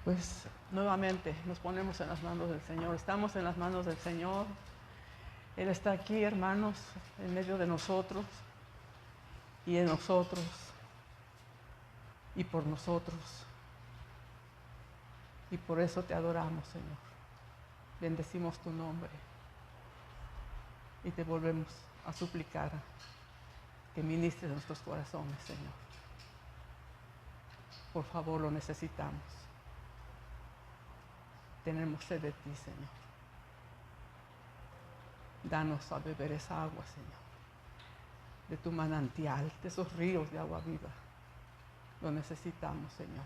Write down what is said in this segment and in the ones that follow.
Pues nuevamente nos ponemos en las manos del Señor, estamos en las manos del Señor. Él está aquí, hermanos, en medio de nosotros y en nosotros y por nosotros. Y por eso te adoramos, Señor. Bendecimos tu nombre y te volvemos a suplicar que ministres nuestros corazones, Señor. Por favor, lo necesitamos. Tenemos sed de ti, Señor. Danos a beber esa agua, Señor, de tu manantial, de esos ríos de agua viva. Lo necesitamos, Señor,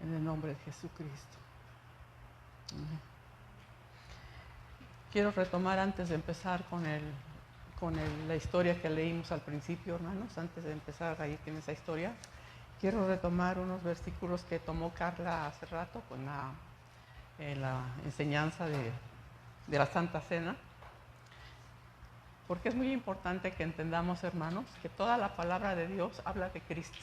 en el nombre de Jesucristo. Amén. Quiero retomar antes de empezar con la historia que leímos al principio, hermanos. Antes de empezar ahí en esa historia, quiero retomar unos versículos que tomó Carla hace rato en la enseñanza de la Santa Cena, porque es muy importante que entendamos, hermanos, que toda la palabra de Dios habla de Cristo.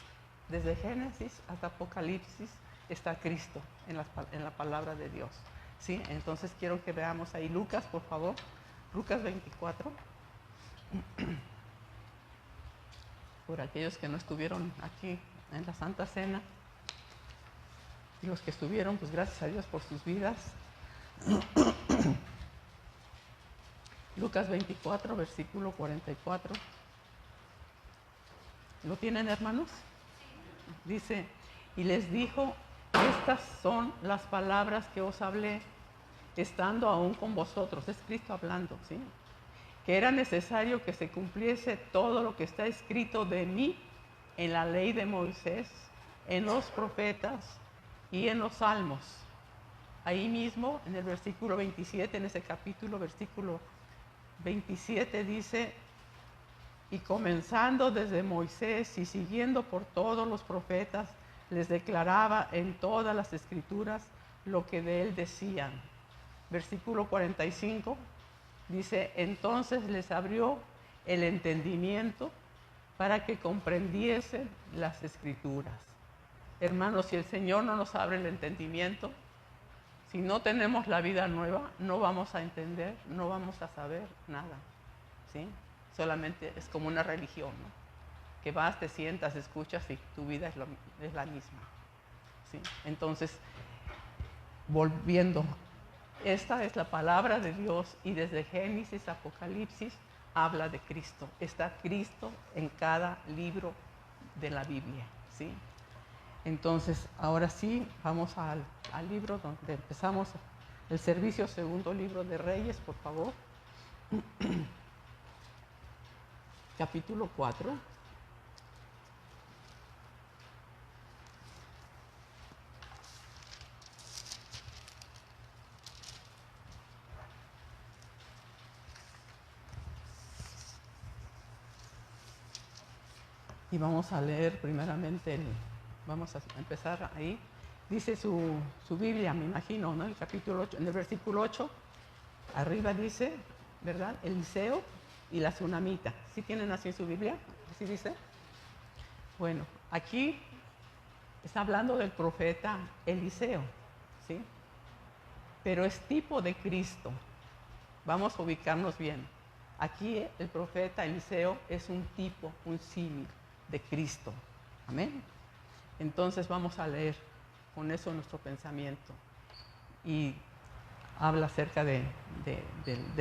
Desde Génesis hasta Apocalipsis está Cristo en la palabra de Dios, ¿sí? Entonces quiero que veamos ahí Lucas, por favor, Lucas 24. Por aquellos que no estuvieron aquí en la Santa Cena, y los que estuvieron, pues gracias a Dios por sus vidas. Lucas 24, versículo 44. ¿Lo tienen, hermanos? Dice, y les dijo, estas son las palabras que os hablé, estando aún con vosotros. Es Cristo hablando, ¿sí? Que era necesario que se cumpliese todo lo que está escrito de mí en la ley de Moisés, en los profetas y en los salmos. Ahí mismo, en el versículo 27, en ese capítulo, versículo 27 dice, y comenzando desde Moisés y siguiendo por todos los profetas, les declaraba en todas las escrituras lo que de él decían. Versículo 45 dice, entonces les abrió el entendimiento para que comprendiesen las escrituras. Hermanos, si el Señor no nos abre el entendimiento, si no tenemos la vida nueva, no vamos a entender, no vamos a saber nada, ¿sí? Solamente es como una religión, ¿no? Que vas, te sientas, escuchas y tu vida es la misma, ¿sí? Entonces, volviendo, esta es la palabra de Dios y desde Génesis a Apocalipsis habla de Cristo. Está Cristo en cada libro de la Biblia, ¿sí? Entonces, ahora sí, vamos al libro donde empezamos el servicio, segundo libro de Reyes, por favor. Capítulo 4. Y vamos a leer primeramente, vamos a empezar ahí. Dice su Biblia, me imagino, ¿no? El capítulo 8, en el versículo 8, arriba dice, ¿verdad? Eliseo y la tsunamita. ¿Sí tienen así en su Biblia? ¿Sí dice? Bueno, aquí está hablando del profeta Eliseo, ¿sí? Pero es tipo de Cristo. Vamos a ubicarnos bien. Aquí el profeta Eliseo es un tipo, un símil de Cristo. Amén. Entonces vamos a leer con eso nuestro pensamiento. Y habla acerca de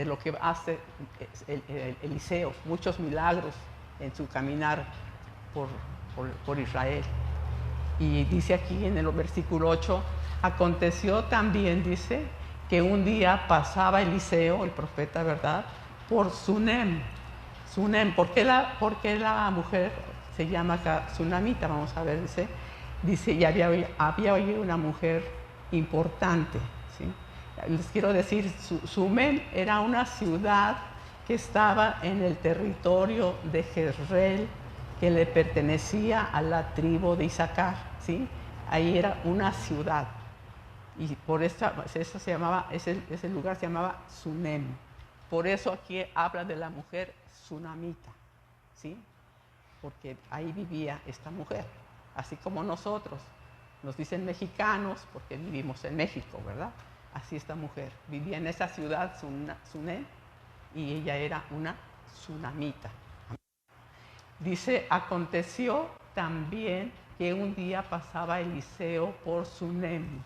lo que hace Eliseo, muchos milagros en su caminar por Israel. Y dice aquí en el versículo 8, aconteció también, dice, que un día pasaba Eliseo, el profeta, ¿verdad?, por Sunem. Sunem, ¿por qué la mujer se llama acá Tsunamita? Vamos a ver, dice, y había hoy una mujer importante, ¿sí? Les quiero decir, Sunem era una ciudad que estaba en el territorio de Jezreel, que le pertenecía a la tribu de Isaacar, ¿sí? Ahí era una ciudad. Y por eso se llamaba, ese lugar se llamaba Sunem. Por eso aquí habla de la mujer tsunamita, ¿sí? Porque ahí vivía esta mujer, así como nosotros. nos dicen mexicanos porque vivimos en México, ¿verdad? Así esta mujer vivía en esa ciudad, Sunem, y ella era una tsunamita. Dice, aconteció también que un día pasaba Eliseo por Sunem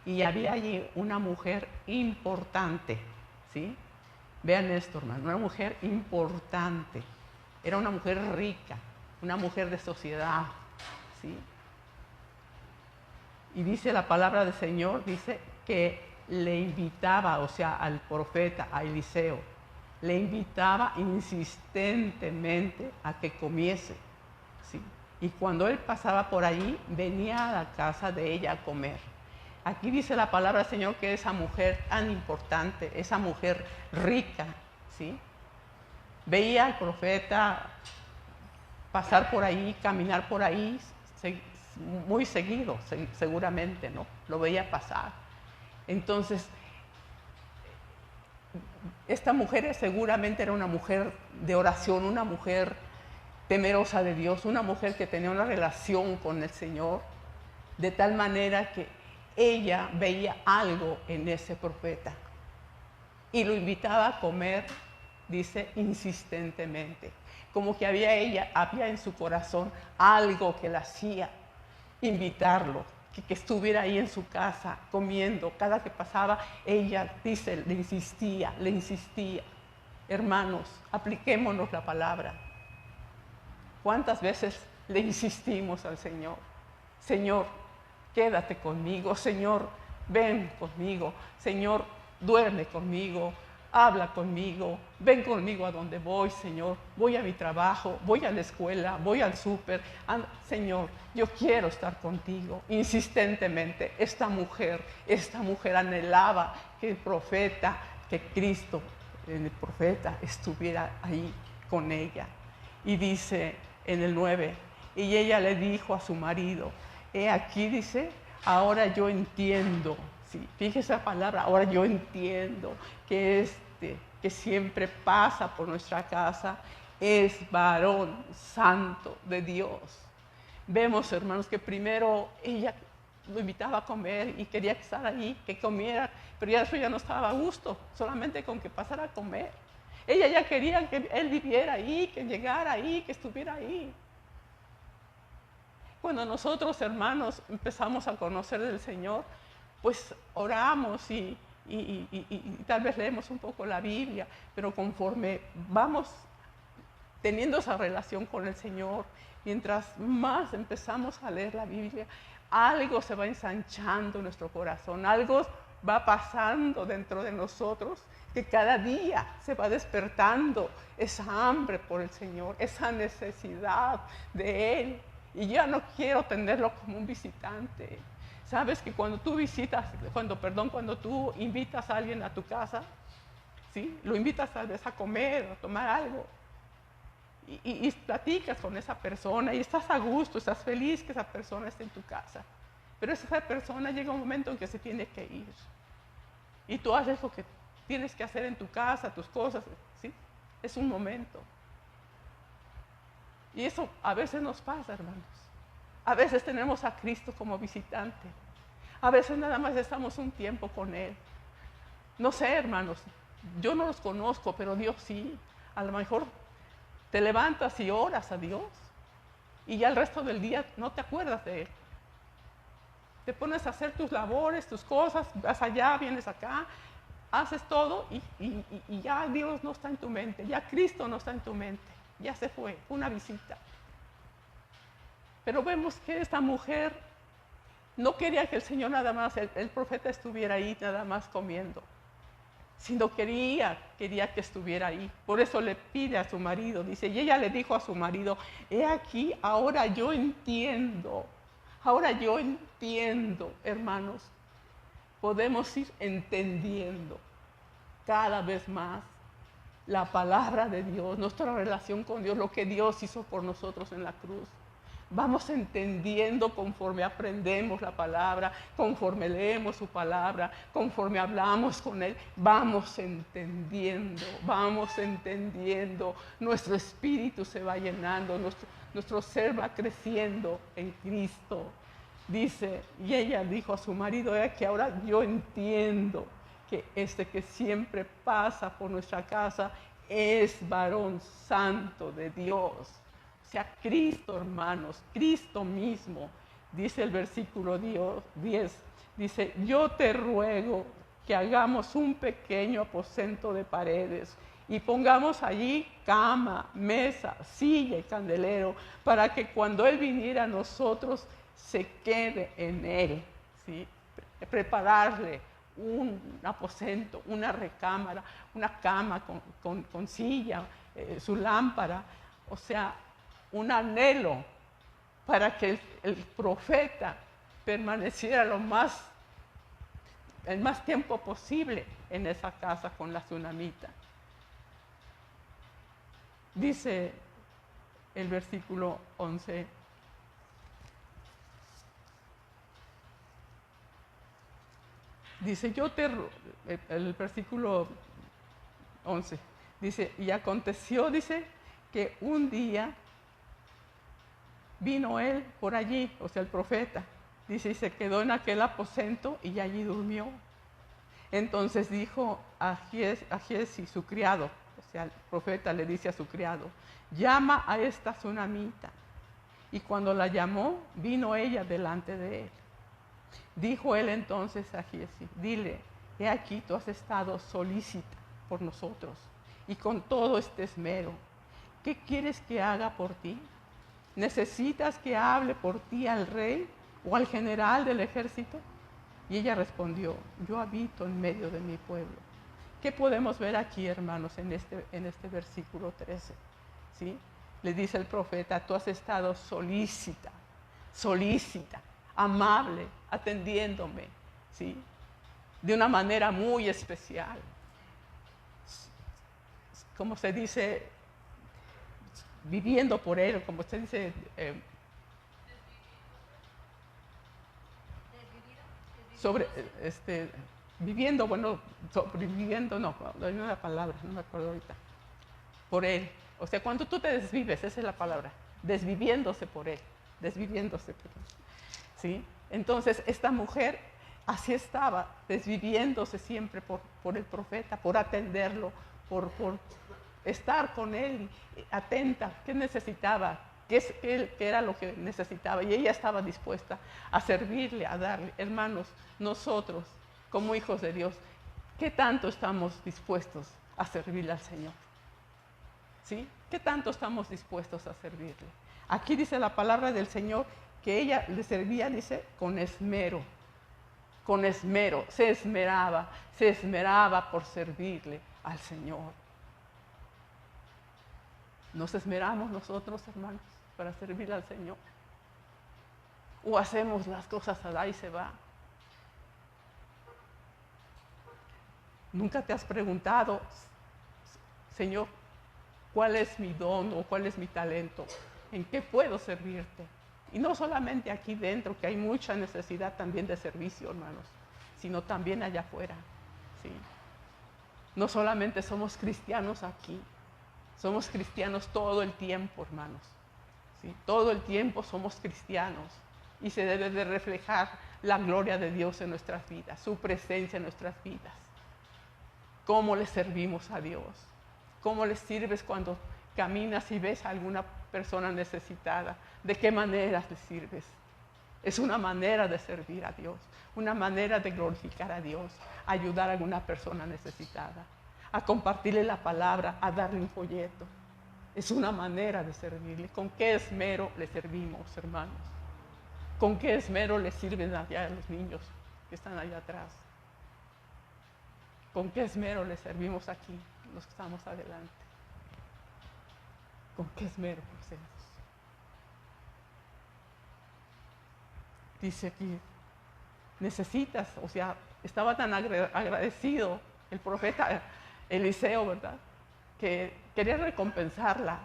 y había allí una mujer importante, ¿sí? Vean esto, hermano, una mujer importante. Era una mujer rica, una mujer de sociedad, ¿sí? Y dice la palabra del Señor, dice que le invitaba, o sea, al profeta, a Eliseo, le invitaba insistentemente a que comiese, ¿sí? Y cuando él pasaba por allí, venía a la casa de ella a comer. Aquí dice la palabra del Señor que esa mujer tan importante, esa mujer rica, ¿sí? Veía al profeta pasar por ahí, caminar por ahí, muy seguido, seguramente, ¿no? Lo veía pasar. Entonces, esta mujer seguramente era una mujer de oración, una mujer temerosa de Dios, una mujer que tenía una relación con el Señor, de tal manera que ella veía algo en ese profeta y lo invitaba a comer, dice, insistentemente, como que había en su corazón algo que la hacía invitarlo, que estuviera ahí en su casa comiendo. Cada que pasaba, ella, dice, le insistía. Hermanos, apliquémonos la palabra. ¿Cuántas veces le insistimos al Señor? Señor, quédate conmigo. Señor, ven conmigo. Señor, duerme conmigo. Habla conmigo. Ven conmigo a donde voy, Señor. Voy a mi trabajo, voy a la escuela, voy al súper. Señor, yo quiero estar contigo. Insistentemente, esta mujer anhelaba que el profeta, que Cristo, el profeta, estuviera ahí con ella. Y dice en el 9, y ella le dijo a su marido, he aquí, dice, ahora yo entiendo, sí, fíjese la palabra, ahora yo entiendo que que siempre pasa por nuestra casa es varón santo de Dios. Vemos, hermanos, que primero ella lo invitaba a comer y quería estar ahí, que comiera, pero ya eso ya no estaba a gusto, solamente con que pasara a comer. Ella ya quería que él viviera ahí, que llegara ahí, que estuviera ahí. Cuando nosotros, hermanos, empezamos a conocer del Señor, pues oramos y tal vez leemos un poco la Biblia, pero conforme vamos teniendo esa relación con el Señor, mientras más empezamos a leer la Biblia, algo se va ensanchando en nuestro corazón, algo va pasando dentro de nosotros, que cada día se va despertando esa hambre por el Señor, esa necesidad de Él. Y ya no quiero tenerlo como un visitante. Sabes que cuando tú cuando tú invitas a alguien a tu casa, ¿sí? Lo invitas tal vez a comer, a tomar algo, y platicas con esa persona y estás a gusto, estás feliz que esa persona esté en tu casa. Pero esa persona llega un momento en que se tiene que ir. Y tú haces lo que tienes que hacer en tu casa, tus cosas, ¿sí? Es un momento. Y eso a veces nos pasa, hermanos. A veces tenemos a Cristo como visitante. A veces nada más estamos un tiempo con Él. No sé, hermanos, yo no los conozco, pero Dios sí. A lo mejor te levantas y oras a Dios y ya el resto del día no te acuerdas de Él. Te pones a hacer tus labores, tus cosas, vas allá, vienes acá, haces todo y ya Dios no está en tu mente, ya Cristo no está en tu mente, ya se fue una visita. Pero vemos que esta mujer no quería que el Señor nada más, el profeta estuviera ahí nada más comiendo, sino quería que estuviera ahí. Por eso le pide a su marido, dice, y ella le dijo a su marido, he aquí, ahora yo entiendo, hermanos, podemos ir entendiendo cada vez más la palabra de Dios, nuestra relación con Dios, lo que Dios hizo por nosotros en la cruz. Vamos entendiendo conforme aprendemos la palabra, conforme leemos su palabra, conforme hablamos con Él, vamos entendiendo, nuestro espíritu se va llenando, nuestro ser va creciendo en Cristo. Dice, y ella dijo a su marido, que ahora yo entiendo que este que siempre pasa por nuestra casa es varón santo de Dios. O sea, Cristo, hermanos, Cristo mismo. Dice el versículo 10, dice, yo te ruego que hagamos un pequeño aposento de paredes y pongamos allí cama, mesa, silla y candelero, para que cuando Él viniera a nosotros se quede en Él, ¿sí? Prepararle un aposento, una recámara, una cama con silla, su lámpara, o sea, un anhelo para que el profeta permaneciera el más tiempo posible en esa casa con la tsunamita. Dice el versículo 11. Dice, el versículo 11, dice, y aconteció, dice, que un día vino él por allí, o sea, el profeta, dice, y se quedó en aquel aposento y allí durmió. Entonces dijo a Giezi, su criado, o sea, el profeta le dice a su criado, llama a esta tsunamita. Y cuando la llamó, vino ella delante de él. Dijo él entonces a Giezi, dile, he aquí tú has estado solícita por nosotros y con todo este esmero. ¿Qué quieres que haga por ti? ¿Necesitas que hable por ti al rey o al general del ejército? Y ella respondió, yo habito en medio de mi pueblo. ¿Qué podemos ver aquí, hermanos, en este versículo 13? ¿Sí? Le dice el profeta, tú has estado solícita, amable, atendiéndome, ¿sí? De una manera muy especial. Como se dice, viviendo por él, como se dice... viviendo, bueno, sobreviviendo, no hay una palabra, no me acuerdo ahorita, por él. O sea, cuando tú te desvives, esa es la palabra, desviviéndose por él, ¿sí? Entonces, esta mujer así estaba, desviviéndose siempre por el profeta, por atenderlo, por estar con él, atenta, qué necesitaba, qué era lo que necesitaba, y ella estaba dispuesta a servirle, a darle. Hermanos, nosotros, como hijos de Dios, ¿qué tanto estamos dispuestos a servirle al Señor? ¿Sí? ¿Qué tanto estamos dispuestos a servirle? Aquí dice la palabra del Señor que ella le servía, dice, con esmero, se esmeraba por servirle al Señor. ¿Nos esmeramos nosotros, hermanos, para servirle al Señor? ¿O hacemos las cosas a da y se va? ¿Nunca te has preguntado, Señor, cuál es mi don o cuál es mi talento? ¿En qué puedo servirte? Y no solamente aquí dentro, que hay mucha necesidad también de servicio, hermanos, sino también allá afuera, ¿sí? No solamente somos cristianos aquí, somos cristianos todo el tiempo, hermanos, ¿sí? Todo el tiempo somos cristianos y se debe de reflejar la gloria de Dios en nuestras vidas, su presencia en nuestras vidas. ¿Cómo le servimos a Dios? ¿Cómo le sirves cuando caminas y ves a alguna persona necesitada? ¿De qué manera le sirves? Es una manera de servir a Dios, una manera de glorificar a Dios, ayudar a alguna persona necesitada, a compartirle la palabra, a darle un folleto. Es una manera de servirle. ¿Con qué esmero le servimos, hermanos? ¿Con qué esmero le sirven allá a los niños que están allá atrás? ¿Con qué esmero le servimos aquí, los que estamos adelante? ¿Con qué esmero lo hacemos? Dice aquí, necesitas, o sea, estaba tan agradecido el profeta Eliseo, ¿verdad? Que quería recompensarla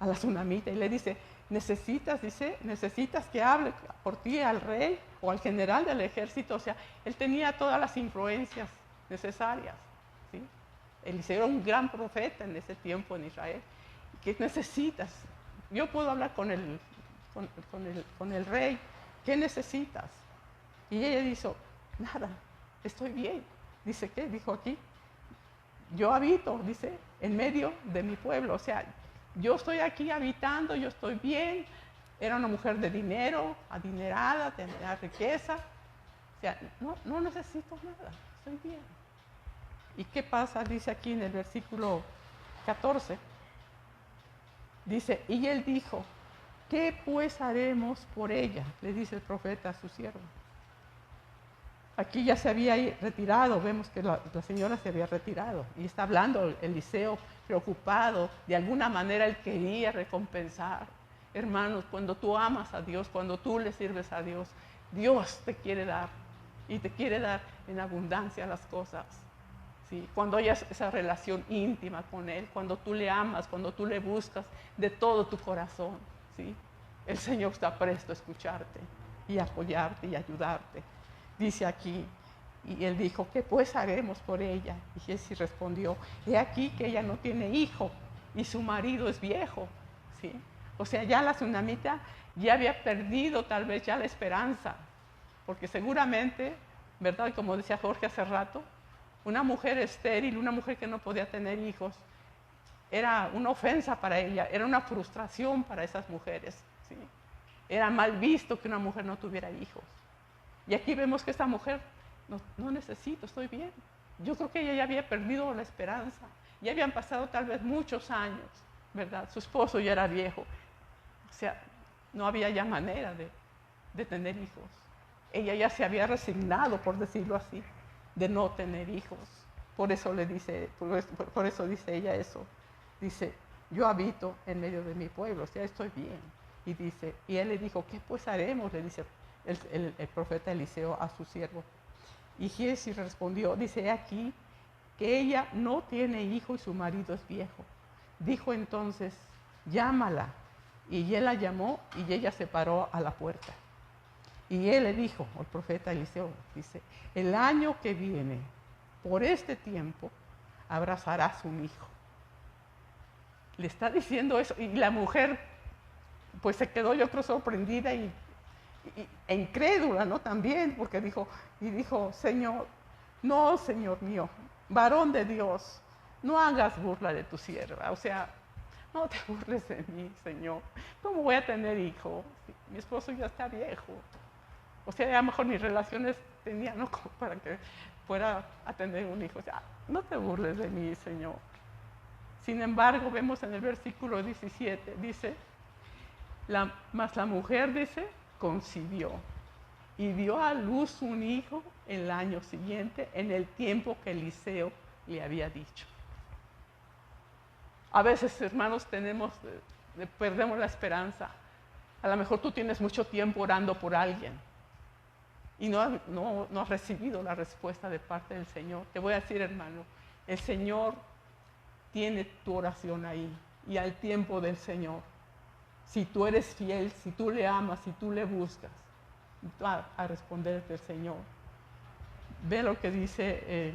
a la tsunamita, y le dice, necesitas que hable por ti al rey o al general del ejército. O sea, él tenía todas las influencias necesarias, ¿sí? Eliseo era un gran profeta en ese tiempo en Israel. ¿Qué necesitas? Yo puedo hablar con con el rey, ¿qué necesitas? Y ella dijo, nada, estoy bien. Dice, ¿qué? Dijo aquí, yo habito, dice, en medio de mi pueblo. O sea, yo estoy aquí habitando, yo estoy bien. Era una mujer de dinero, adinerada, tenía riqueza. O sea, no necesito nada, estoy bien. ¿Y qué pasa? Dice aquí en el versículo 14. Dice, y él dijo, ¿qué pues haremos por ella? Le dice el profeta a su siervo. Aquí ya se había retirado, vemos que la señora se había retirado. Y está hablando Eliseo preocupado, de alguna manera él quería recompensar. Hermanos, cuando tú amas a Dios, cuando tú le sirves a Dios, Dios te quiere dar. Y te quiere dar en abundancia las cosas. ¿Sí? Cuando hayas esa relación íntima con Él, cuando tú le amas, cuando tú le buscas de todo tu corazón, ¿sí? El Señor está presto a escucharte y apoyarte y ayudarte. Dice aquí, y él dijo, ¿qué pues haremos por ella? Y Giezi respondió, he aquí que ella no tiene hijo y su marido es viejo. ¿Sí? O sea, ya la tsunamita ya había perdido tal vez ya la esperanza, porque seguramente, ¿verdad? Como decía Jorge hace rato, una mujer estéril, una mujer que no podía tener hijos, era una ofensa para ella, era una frustración para esas mujeres. ¿Sí? Era mal visto que una mujer no tuviera hijos. Y aquí vemos que esta mujer, no necesito, estoy bien. Yo creo que ella ya había perdido la esperanza. Ya habían pasado tal vez muchos años, ¿verdad? Su esposo ya era viejo. O sea, no había ya manera de tener hijos. Ella ya se había resignado, por decirlo así, de no tener hijos. Por eso le dice, por eso dice ella eso. Dice, yo habito en medio de mi pueblo, o sea, estoy bien. Y dice, y él le dijo, ¿qué pues haremos? Le dice el profeta Eliseo a su siervo. Y Giezi respondió, dice aquí, que ella no tiene hijo y su marido es viejo. Dijo entonces, llámala. Y él la llamó y ella se paró a la puerta. Y él le dijo, el profeta Eliseo, dice, el año que viene, por este tiempo, abrazarás un hijo. Le está diciendo eso. Y la mujer, pues se quedó, yo creo, sorprendida e incrédula, ¿no? También, porque dijo, Señor, no, Señor mío, varón de Dios, no hagas burla de tu sierva. O sea, no te burles de mí, Señor. ¿Cómo voy a tener hijo? Mi esposo ya está viejo. O sea, a lo mejor mis relaciones tenía, ¿no? Como para que fuera a tener un hijo. O sea, no te burles de mí, Señor. Sin embargo, vemos en el versículo 17, dice, mas la mujer, dice, concibió y dio a luz un hijo el año siguiente, en el tiempo que Eliseo le había dicho. A veces, hermanos, perdemos la esperanza. A lo mejor tú tienes mucho tiempo orando por alguien y no has recibido la respuesta de parte del Señor. Te voy a decir, hermano, el Señor tiene tu oración ahí y al tiempo del Señor. Si tú eres fiel, si tú le amas, si tú le buscas, va a responderte el Señor. Ve lo que dice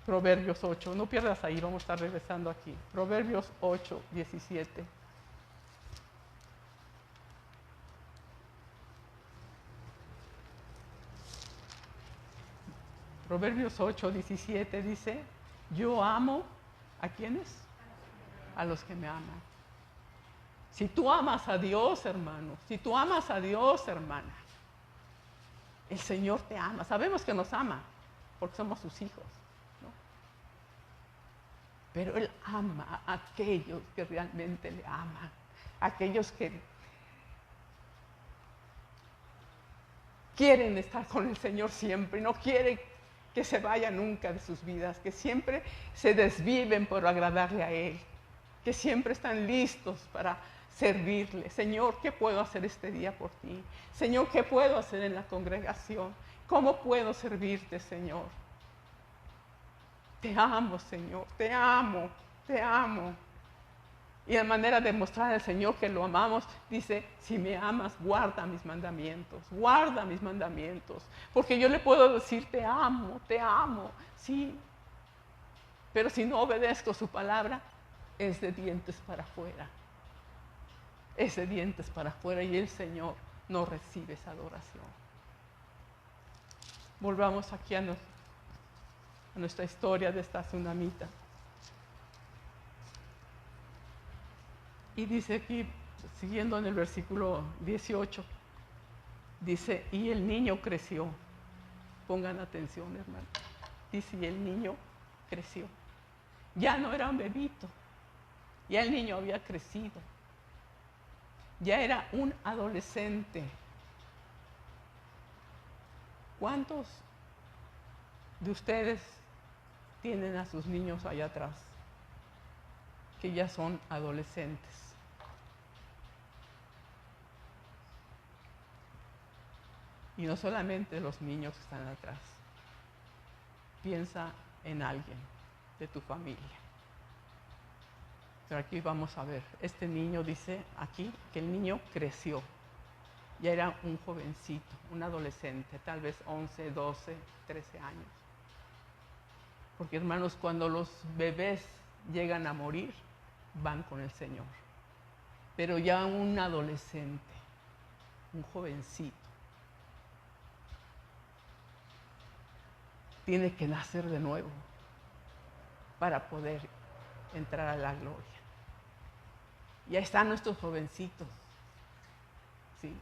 Proverbios 8. No pierdas ahí, vamos a estar regresando aquí. Proverbios 8, 17. Proverbios 8, 17 dice, yo amo, ¿a quiénes? A los que me aman. Si tú amas a Dios, hermano, si tú amas a Dios, hermana, el Señor te ama. Sabemos que nos ama, porque somos sus hijos, ¿no? Pero Él ama a aquellos que realmente le aman, a aquellos que quieren estar con el Señor siempre, no quieren que se vaya nunca de sus vidas, que siempre se desviven por agradarle a Él, que siempre están listos para servirle. Señor, ¿qué puedo hacer este día por ti? Señor, ¿qué puedo hacer en la congregación? ¿Cómo puedo servirte, Señor? Te amo, Señor, te amo, te amo. Y la manera de mostrar al Señor que lo amamos, dice, si me amas, guarda mis mandamientos, porque yo le puedo decir, te amo, sí, pero si no obedezco su palabra, es de dientes para afuera. ese dientes para afuera y el Señor no recibe esa adoración. Volvamos aquí a nuestra historia de esta tsunamita. Y dice aquí, siguiendo en el versículo 18, dice, y el niño creció. Pongan atención, hermano. Dice, y el niño creció. Ya no era un bebito, ya el niño había crecido. Ya era un adolescente. ¿Cuántos de ustedes tienen a sus niños allá atrás que ya son adolescentes? Y no solamente los niños que están atrás. Piensa en alguien de tu familia. Pero aquí vamos a ver, este niño dice aquí que el niño creció. Ya era un jovencito, un adolescente, tal vez 11, 12, 13 años. Porque hermanos, cuando los bebés llegan a morir, van con el Señor. Pero ya un adolescente, un jovencito, tiene que nacer de nuevo para poder entrar a la gloria. Y ahí están nuestros jovencitos, ¿sí?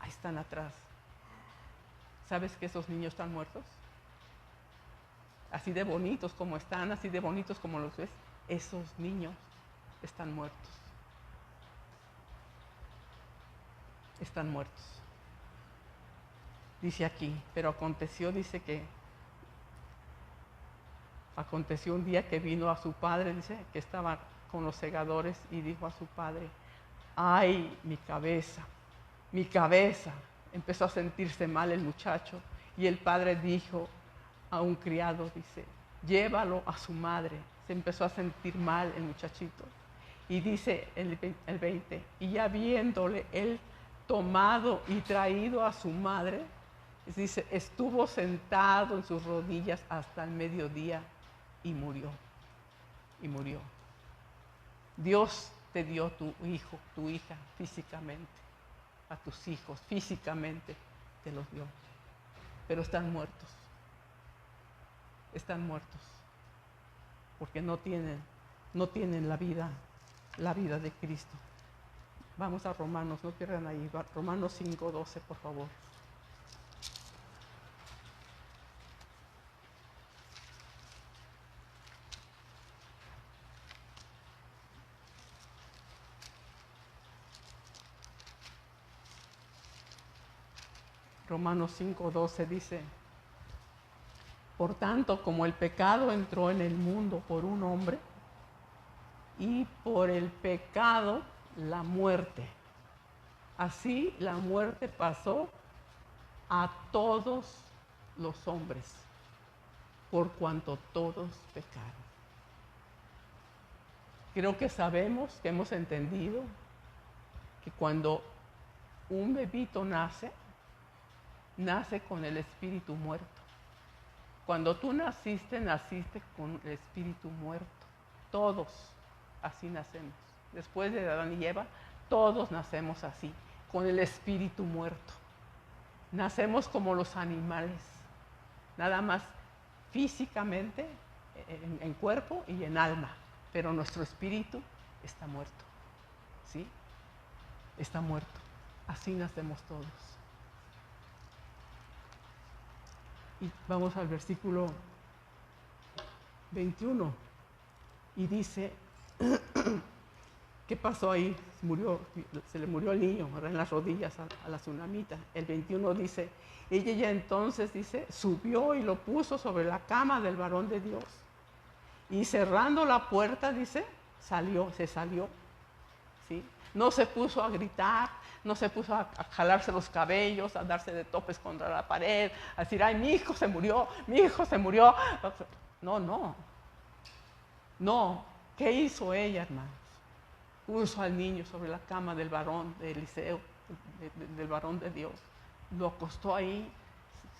Ahí están atrás. ¿Sabes que esos niños están muertos? Así de bonitos como están, así de bonitos como los ves, esos niños están muertos. Están muertos. Dice aquí, pero aconteció, dice que aconteció un día que vino a su padre, dice, que estaba con los segadores y dijo a su padre, ¡ay, mi cabeza! Mi cabeza. Empezó a sentirse mal el muchacho y el padre dijo a un criado, dice, llévalo a su madre. Se empezó a sentir mal el muchachito. Y dice el 20, y ya viéndole él tomado y traído a su madre, dice, estuvo sentado en sus rodillas hasta el mediodía y murió. Y murió. Dios te dio tu hijo, tu hija físicamente. A tus hijos físicamente te los dio, pero están muertos. Están muertos porque no tienen la vida de Cristo. Vamos a Romanos, no pierdan ahí, Romanos 5:12, por favor. Romanos 5:12 dice, por tanto, como el pecado entró en el mundo por un hombre, y por el pecado la muerte, así la muerte pasó a todos los hombres, por cuanto todos pecaron. Creo que sabemos, que hemos entendido, que cuando un bebito nace con el espíritu muerto. Cuando tú naciste con el espíritu muerto. Todos así nacemos. Después de Adán y Eva, todos nacemos así, con el espíritu muerto. Nacemos como los animales, nada más físicamente, en cuerpo y en alma, pero nuestro espíritu está muerto, ¿sí? Está muerto. Así nacemos todos. Y vamos al versículo 21. Y dice, ¿qué pasó ahí? Se le murió el niño, ¿verdad? En las rodillas a la tsunamita. El 21 dice, ella ya entonces, dice, subió y lo puso sobre la cama del varón de Dios. Y cerrando la puerta, dice, se salió. ¿Sí? No se puso a gritar, no se puso a jalarse los cabellos, a darse de topes contra la pared, a decir, ay, mi hijo se murió, mi hijo se murió. No. ¿Qué hizo ella, hermanos? Puso al niño sobre la cama del varón de Eliseo, del varón de Dios. Lo acostó ahí,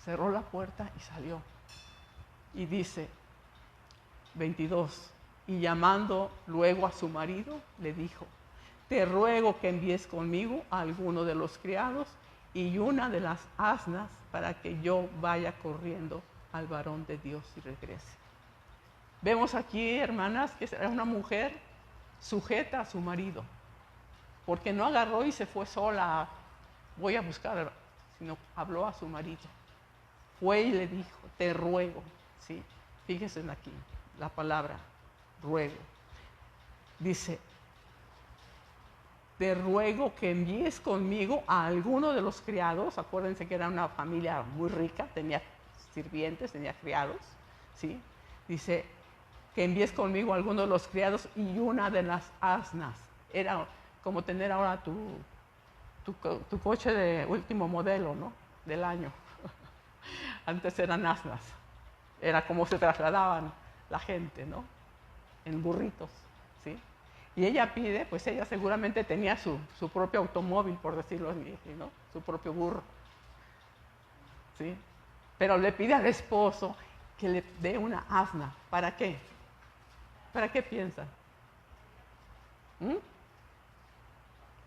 cerró la puerta y salió. Y dice, 22, y llamando luego a su marido, le dijo, te ruego que envíes conmigo a alguno de los criados y una de las asnas para que yo vaya corriendo al varón de Dios y regrese. Vemos aquí, hermanas, que era una mujer sujeta a su marido, porque no agarró y se fue sola, voy a buscar, sino habló a su marido. Fue y le dijo, te ruego, ¿sí? Fíjense aquí, la palabra ruego. Dice, te ruego que envíes conmigo a alguno de los criados. Acuérdense que era una familia muy rica, tenía sirvientes, tenía criados, ¿sí? Dice, que envíes conmigo a alguno de los criados y una de las asnas. Era como tener ahora tu coche de último modelo, ¿no? Del año. Antes eran asnas. Era como se trasladaban la gente, ¿no? En burritos, ¿sí? Y ella pide, pues ella seguramente tenía su propio automóvil, por decirlo así, ¿no? Su propio burro, ¿sí? Pero le pide al esposo que le dé una asna. ¿Para qué? ¿Para qué piensan?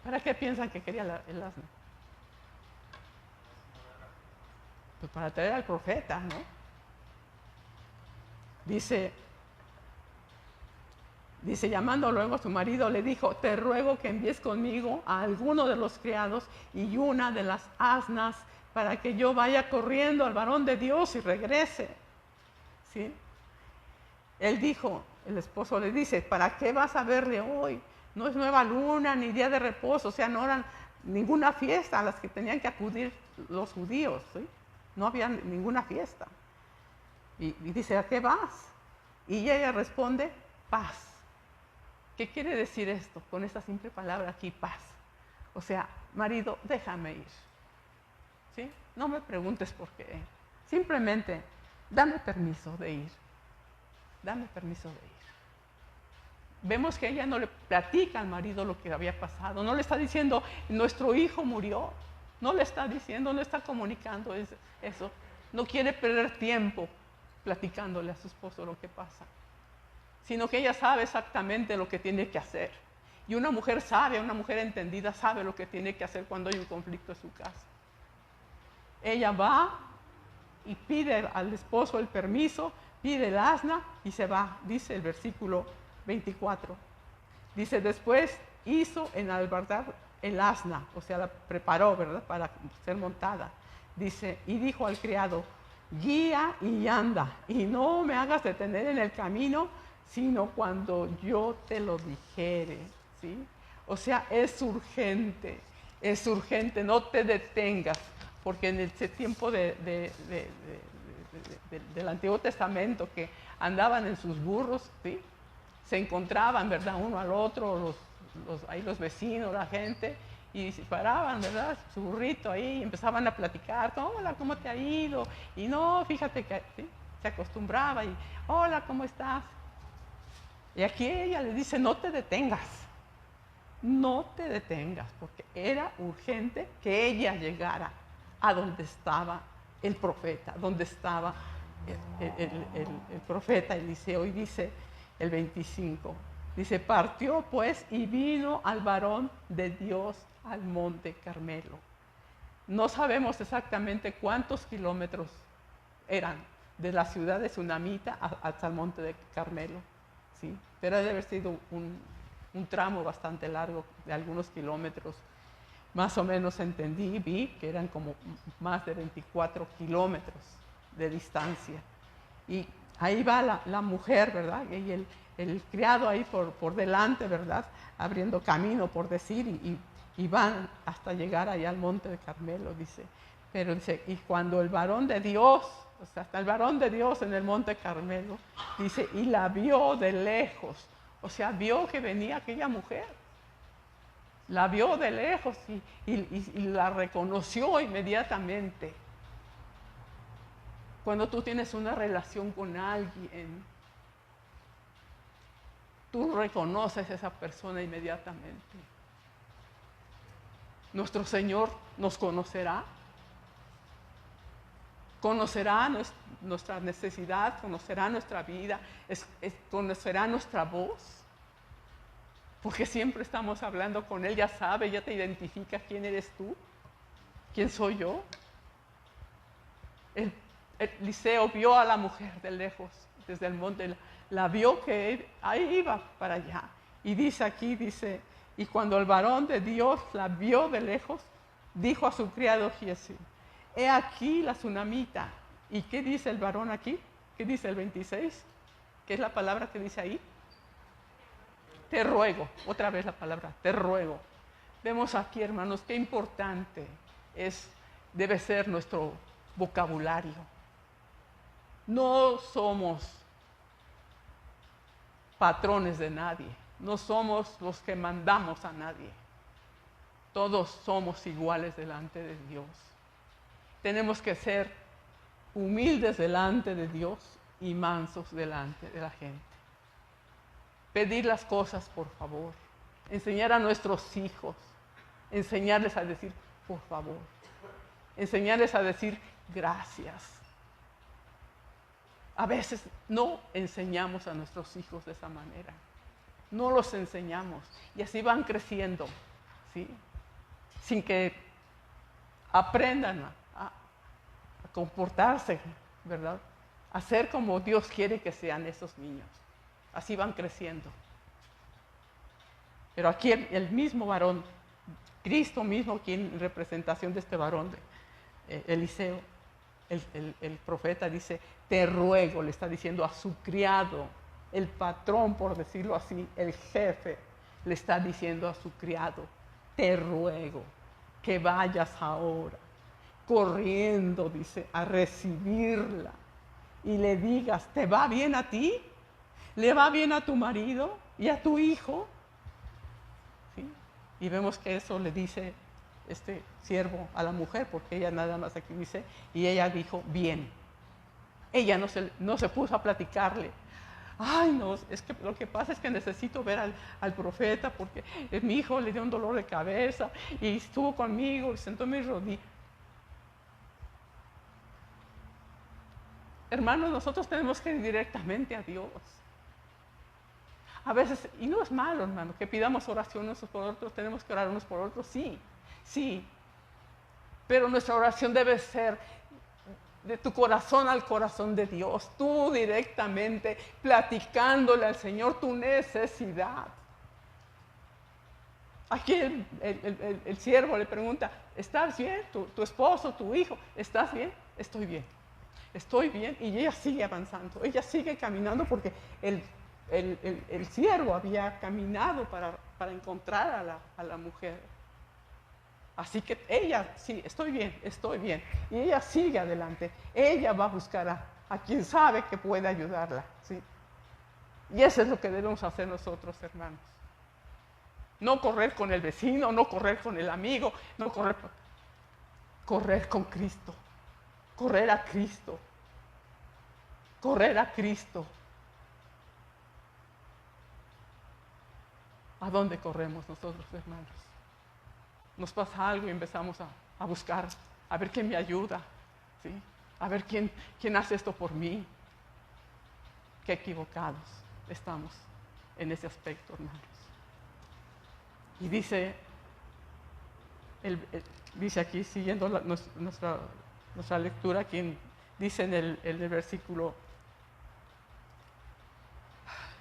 ¿Para qué piensan que quería el asna? Pues para traer al profeta, ¿no? Dice, llamando luego a su marido, le dijo, te ruego que envíes conmigo a alguno de los criados y una de las asnas para que yo vaya corriendo al varón de Dios y regrese. ¿Sí? Él dijo, el esposo le dice, ¿para qué vas a verle hoy? No es nueva luna ni día de reposo, o sea, no eran ninguna fiesta a las que tenían que acudir los judíos, ¿sí? No había ninguna fiesta. Y dice, ¿a qué vas? Y ella responde, paz. ¿Qué quiere decir esto con esta simple palabra aquí, paz? O sea, marido, déjame ir. ¿Sí? No me preguntes por qué. Simplemente, dame permiso de ir. Dame permiso de ir. Vemos que ella no le platica al marido lo que había pasado. No le está diciendo, nuestro hijo murió. No le está diciendo, no está comunicando eso. No quiere perder tiempo platicándole a su esposo lo que pasa, sino que ella sabe exactamente lo que tiene que hacer. Y una mujer sabe, una mujer entendida sabe lo que tiene que hacer cuando hay un conflicto en su casa. Ella va y pide al esposo el permiso, pide el asna y se va, dice el versículo 24. Dice, después hizo enalbardar el asna, o sea, la preparó, ¿verdad?, para ser montada. Dice, y dijo al criado, guía y anda, y no me hagas detener en el camino, sino cuando yo te lo dijere, ¿sí? O sea, es urgente, no te detengas, porque en ese tiempo del Antiguo Testamento, que andaban en sus burros, ¿sí?, se encontraban, ¿verdad?, uno al otro, ahí los vecinos, la gente, y se paraban, ¿verdad?, su burrito ahí, y empezaban a platicar, hola, ¿cómo te ha ido? Y no, fíjate que, ¿sí?, se acostumbraba y, hola, ¿cómo estás? Y aquí ella le dice, no te detengas, porque era urgente que ella llegara a donde estaba el profeta, donde estaba el profeta Eliseo. Y dice el 25, dice, partió pues y vino al varón de Dios al monte Carmelo. No sabemos exactamente cuántos kilómetros eran de la ciudad de Sunamita hasta el monte de Carmelo, ¿sí? Pero debe haber sido un tramo bastante largo, de algunos kilómetros. Más o menos entendí, vi que eran como más de 24 kilómetros de distancia. Y ahí va la mujer, ¿verdad? Y el criado ahí por delante, ¿verdad?, abriendo camino, por decir, y van hasta llegar allá al monte de Carmelo, dice. Pero dice, y cuando el varón de Dios, o sea, hasta el varón de Dios en el monte Carmelo, dice, y la vio de lejos, o sea, vio que venía aquella mujer. La vio de lejos y la reconoció inmediatamente. Cuando tú tienes una relación con alguien, tú reconoces a esa persona inmediatamente. Nuestro Señor nos conocerá nuestra necesidad, conocerá nuestra vida, conocerá nuestra voz. porque siempre estamos hablando con Él, ya sabe, ya te identifica quién eres tú, quién soy yo. Eliseo vio a la mujer de lejos, desde el monte, la vio que ahí iba para allá. Y dice aquí, y cuando el varón de Dios la vio de lejos, dijo a su criado Giezi, he aquí la tsunamita. ¿Y qué dice el varón aquí? ¿Qué dice el 26? ¿Qué es la palabra que dice ahí? Te ruego, otra vez la palabra, te ruego. Vemos aquí, hermanos, qué importante debe ser nuestro vocabulario. No somos patrones de nadie, no somos los que mandamos a nadie. Todos somos iguales delante de Dios. Tenemos que ser humildes delante de Dios y mansos delante de la gente. Pedir las cosas por favor, enseñar a nuestros hijos, enseñarles a decir por favor, enseñarles a decir gracias. A veces no enseñamos a nuestros hijos de esa manera, no los enseñamos y así van creciendo, ¿sí? Sin que aprendan a comportarse, ¿verdad? A ser como Dios quiere que sean esos niños. Así van creciendo. Pero aquí el mismo varón, Cristo mismo, quien en representación de este varón, Eliseo, el profeta dice, te ruego, le está diciendo a su criado, el patrón, por decirlo así, el jefe, le está diciendo a su criado, te ruego que vayas ahora, corriendo, dice, a recibirla y le digas, ¿te va bien a ti? ¿Le va bien a tu marido y a tu hijo? ¿Sí? Y vemos que eso le dice este siervo a la mujer, porque ella nada más aquí dice, y ella dijo, bien. Ella no se puso a platicarle. Ay, no, es que lo que pasa es que necesito ver al profeta porque mi hijo le dio un dolor de cabeza y estuvo conmigo y sentó en mis rodillas. Hermanos, nosotros tenemos que ir directamente a Dios. A veces, y no es malo, hermano, que pidamos oración unos por otros, tenemos que orar unos por otros, sí, sí. Pero nuestra oración debe ser de tu corazón al corazón de Dios, tú directamente platicándole al Señor tu necesidad. Aquí el siervo le pregunta, ¿estás bien? ¿Tu esposo, tu hijo, estás bien? Estoy bien, estoy bien. Y ella sigue avanzando, ella sigue caminando porque el siervo había caminado para encontrar a la mujer. Así que ella, sí, estoy bien, estoy bien. Y ella sigue adelante. Ella va a buscar a quien sabe que puede ayudarla. ¿Sí? Y eso es lo que debemos hacer nosotros, hermanos. No correr con el vecino, no correr con el amigo, no correr con Cristo. Correr a Cristo. Correr a Cristo. ¿A dónde corremos nosotros, hermanos? Nos pasa algo y empezamos a buscar, a ver quién me ayuda, ¿sí? A ver quién hace esto por mí. Qué equivocados estamos en ese aspecto, hermanos. Y dice aquí, siguiendo nuestra lectura, quien dice en el versículo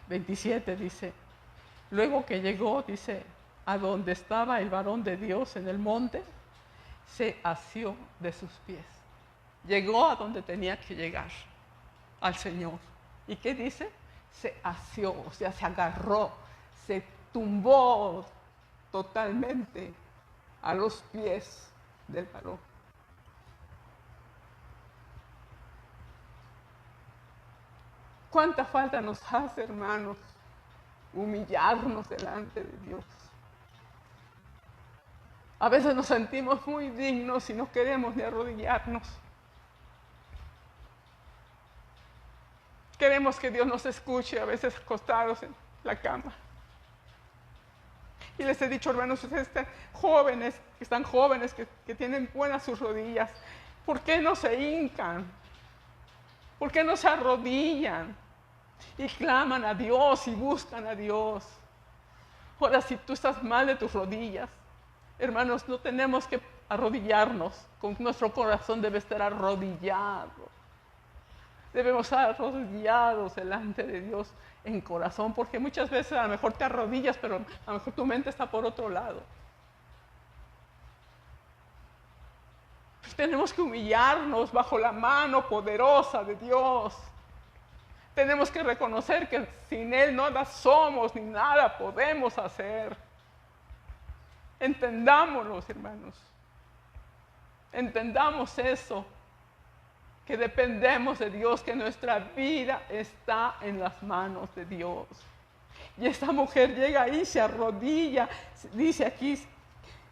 27, dice, luego que llegó, dice, a donde estaba el varón de Dios en el monte, se asió de sus pies. Llegó a donde tenía que llegar, al Señor. ¿Y qué dice? Se asió, o sea, se agarró, se tumbó totalmente a los pies del varón. ¿Cuánta falta nos hace, hermanos, humillarnos delante de Dios? A veces nos sentimos muy dignos y no queremos ni arrodillarnos. Queremos que Dios nos escuche, a veces acostados en la cama. Y les he dicho, hermanos, ustedes están jóvenes, que tienen buenas sus rodillas, ¿por qué no se hincan? ¿Por qué no se arrodillan? Y claman a Dios y buscan a Dios. Ahora, si tú estás mal de tus rodillas, hermanos, no tenemos que arrodillarnos. Con nuestro corazón debe estar arrodillado. Debemos estar arrodillados delante de Dios en corazón, porque muchas veces a lo mejor te arrodillas, pero a lo mejor tu mente está por otro lado. Pues tenemos que humillarnos bajo la mano poderosa de Dios. Tenemos que reconocer que sin Él nada somos ni nada podemos hacer. Entendámonos, hermanos. Entendamos eso, que dependemos de Dios, que nuestra vida está en las manos de Dios. Y esta mujer llega ahí, se arrodilla, dice aquí,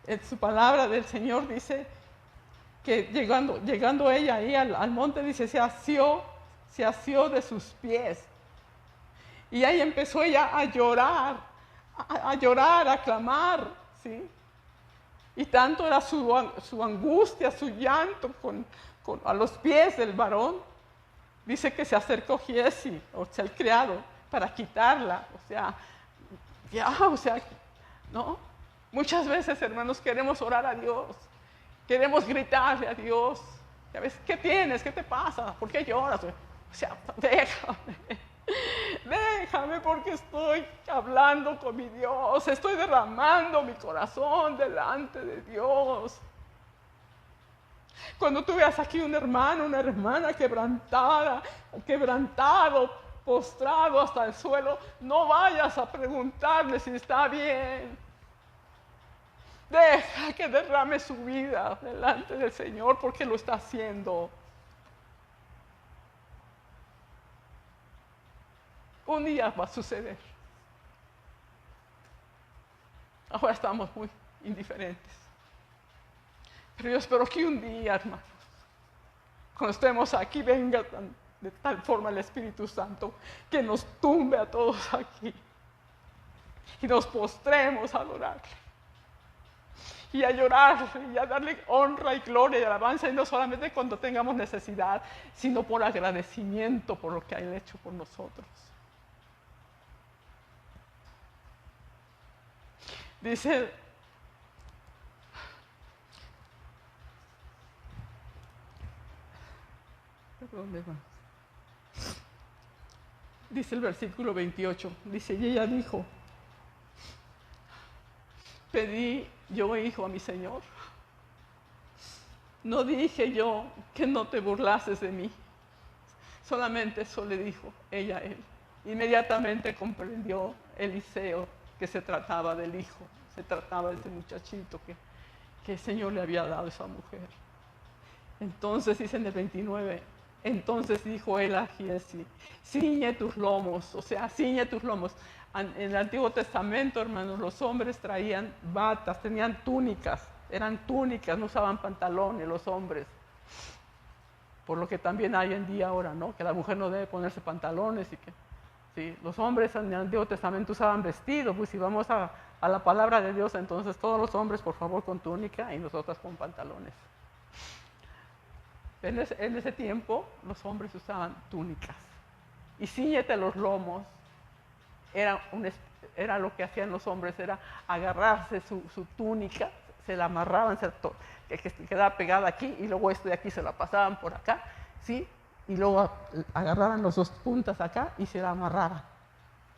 en su palabra del Señor, dice que llegando ella ahí al monte, dice, se asió de sus pies. Y ahí empezó ella a llorar, a clamar, ¿sí? Y tanto era su angustia, su llanto a los pies del varón. Dice que se acercó Giesi, o sea, el criado, para quitarla. O sea, ¿no? Muchas veces, hermanos, queremos orar a Dios. Queremos gritarle a Dios. ¿Ya ves? ¿Qué tienes? ¿Qué te pasa? ¿Por qué lloras? O sea, déjame porque estoy hablando con mi Dios. Estoy derramando mi corazón delante de Dios. Cuando tú veas aquí un hermano, una hermana quebrantado, postrado hasta el suelo, no vayas a preguntarle si está bien. Deja que derrame su vida delante del Señor porque lo está haciendo. Un día va a suceder. Ahora estamos muy indiferentes. Pero yo espero que un día, hermanos, cuando estemos aquí, venga de tal forma el Espíritu Santo que nos tumbe a todos aquí y nos postremos a adorarle y a llorarle y a darle honra y gloria y alabanza, y no solamente cuando tengamos necesidad, sino por agradecimiento por lo que ha hecho por nosotros. Dice, ¿dónde va? Dice el versículo 28, dice, y ella dijo, pedí yo hijo a mi Señor. No dije yo que no te burlases de mí. Solamente eso le dijo ella a él. Inmediatamente comprendió Eliseo que se trataba del hijo, se trataba de ese muchachito que el Señor le había dado a esa mujer. Entonces dice en el 29, entonces dijo él a Giesi, ciñe tus lomos, o sea, ciñe tus lomos. En el Antiguo Testamento, hermanos, los hombres traían batas, tenían túnicas, eran túnicas, no usaban pantalones los hombres. Por lo que también hay en día ahora, ¿no? Que la mujer no debe ponerse pantalones y que sí, los hombres en el Antiguo Testamento usaban vestidos. Pues si vamos a la palabra de Dios, entonces todos los hombres, por favor, con túnica y nosotras con pantalones. En ese tiempo los hombres usaban túnicas. Y ciñete los lomos. Era lo que hacían los hombres, era agarrarse su túnica, se la amarraban, que quedaba pegada aquí, y luego esto de aquí se la pasaban por acá, ¿sí? Y luego agarraban las dos puntas acá y se la amarraban.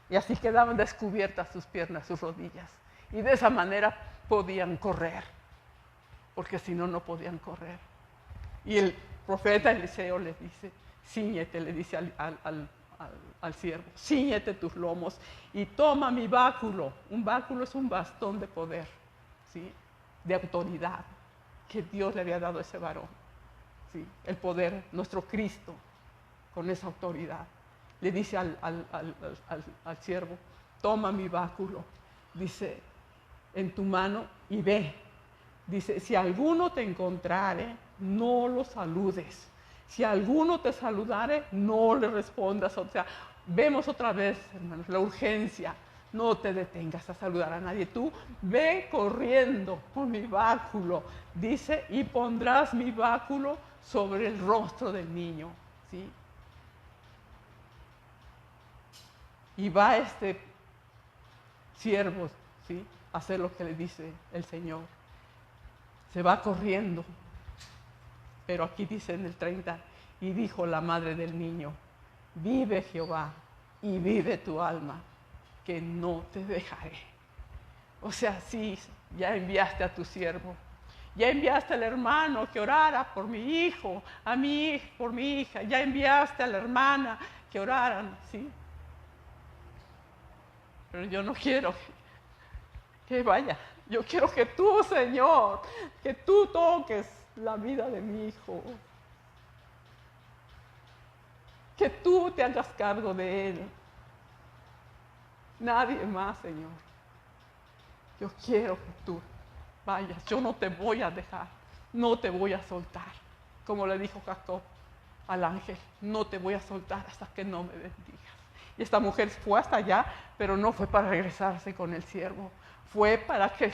Y así quedaban descubiertas sus piernas, sus rodillas. Y de esa manera podían correr, porque si no, no podían correr. Y el profeta Eliseo les dice, cíñete, le dice al siervo, cíñete tus lomos y toma mi báculo. Un báculo es un bastón de poder, ¿sí? De autoridad que Dios le había dado a ese varón, ¿sí? El poder, nuestro Cristo, con esa autoridad. Le dice al siervo, toma mi báculo, dice, en tu mano y ve. Dice, si alguno te encontrare, no lo saludes. Si alguno te saludare, no le respondas. O sea, vemos otra vez, hermanos, la urgencia. No te detengas a saludar a nadie. Tú ve corriendo con mi báculo. Dice, y pondrás mi báculo sobre el rostro del niño. ¿Sí? Y va este siervo ¿sí? Hacer lo que le dice el Señor. Se va corriendo. Pero aquí dice en el 30, y dijo la madre del niño, vive Jehová y vive tu alma, que no te dejaré. O sea, sí, ya enviaste a tu siervo, ya enviaste al hermano que orara por mi hijo, a mi hijo, por mi hija, ya enviaste a la hermana que oraran, ¿sí? Pero yo no quiero que vaya, yo quiero que tú, Señor, que tú toques la vida de mi hijo, que tú te hagas cargo de él, nadie más, Señor. Yo quiero que tú vayas, yo no te voy a dejar, no te voy a soltar. Como le dijo Jacob al ángel, no te voy a soltar hasta que no me bendigas. Y esta mujer fue hasta allá, pero no fue para regresarse con el siervo, fue para que